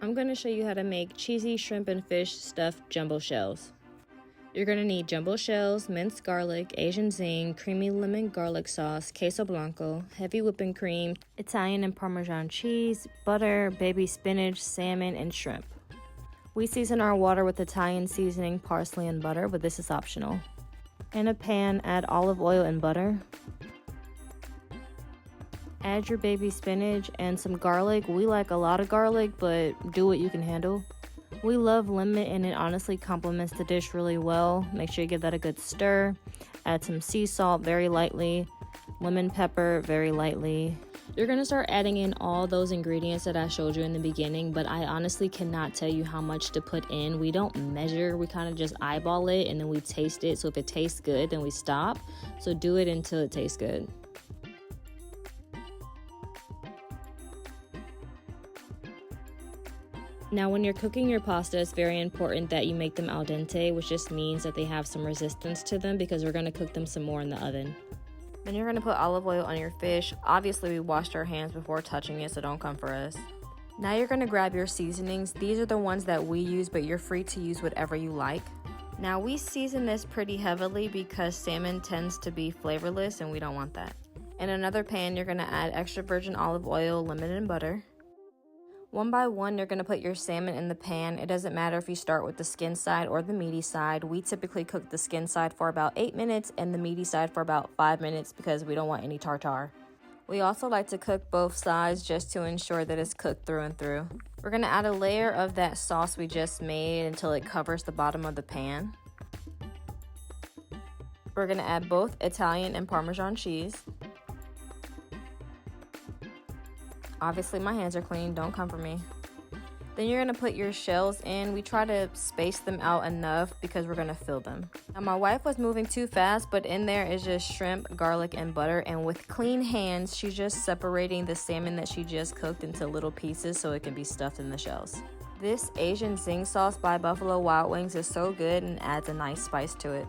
I'm going to show you how to make cheesy shrimp and fish stuffed jumbo shells. You're going to need jumbo shells, minced garlic, Asian zing, creamy lemon garlic sauce, queso blanco, heavy whipping cream, Italian and Parmesan cheese, butter, baby spinach, salmon, and shrimp. We season our water with Italian seasoning, parsley, and butter, but this is optional. In a pan, add olive oil and butter. Add your baby spinach and some garlic. We like a lot of garlic, but do what you can handle. We love lemon and it honestly complements the dish really well. Make sure you give that a good stir. Add some sea salt very lightly, lemon pepper very lightly. You're gonna start adding in all those ingredients that I showed you in the beginning, but I honestly cannot tell you how much to put in. We don't measure, we kind of just eyeball it and then we taste it. So if it tastes good, then we stop. So do it until it tastes good. Now, when you're cooking your pasta, it's very important that you make them al dente, which just means that they have some resistance to them because we're going to cook them some more in the oven. Then you're going to put olive oil on your fish. Obviously, we washed our hands before touching it, so don't come for us. Now you're going to grab your seasonings. These are the ones that we use, but you're free to use whatever you like. Now, we season this pretty heavily because salmon tends to be flavorless, and we don't want that. In another pan, you're going to add extra virgin olive oil, lemon, and butter. One by one, you're going to put your salmon in the pan. It doesn't matter if you start with the skin side or the meaty side. We typically cook the skin side for about 8 minutes and the meaty side for about 5 minutes because we don't want any tartar. We also like to cook both sides just to ensure that it's cooked through and through. We're going to add a layer of that sauce we just made until it covers the bottom of the pan. We're going to add both Italian and Parmesan cheese. Obviously, my hands are clean, don't come for me. Then you're gonna put your shells in. We try to space them out enough because we're gonna fill them. Now, my wife was moving too fast, but in there is just shrimp, garlic, and butter. And with clean hands, she's just separating the salmon that she just cooked into little pieces so it can be stuffed in the shells. This Asian zing sauce by Buffalo Wild Wings is so good and adds a nice spice to it.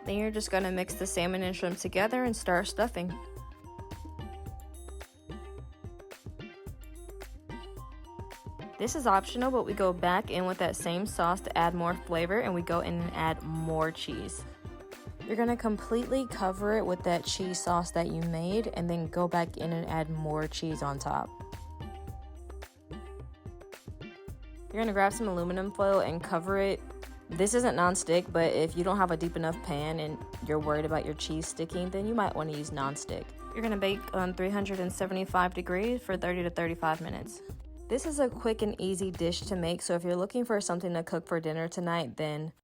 Then you're just gonna mix the salmon and shrimp together and start stuffing. This is optional, but we go back in with that same sauce to add more flavor, and we go in and add more cheese. You're gonna completely cover it with that cheese sauce that you made, and then go back in and add more cheese on top. You're gonna grab some aluminum foil and cover it. This isn't non-stick, but if you don't have a deep enough pan and you're worried about your cheese sticking, then you might want to use non-stick. You're gonna bake on 375 degrees for 30 to 35 minutes. This is a quick and easy dish to make, so if you're looking for something to cook for dinner tonight, then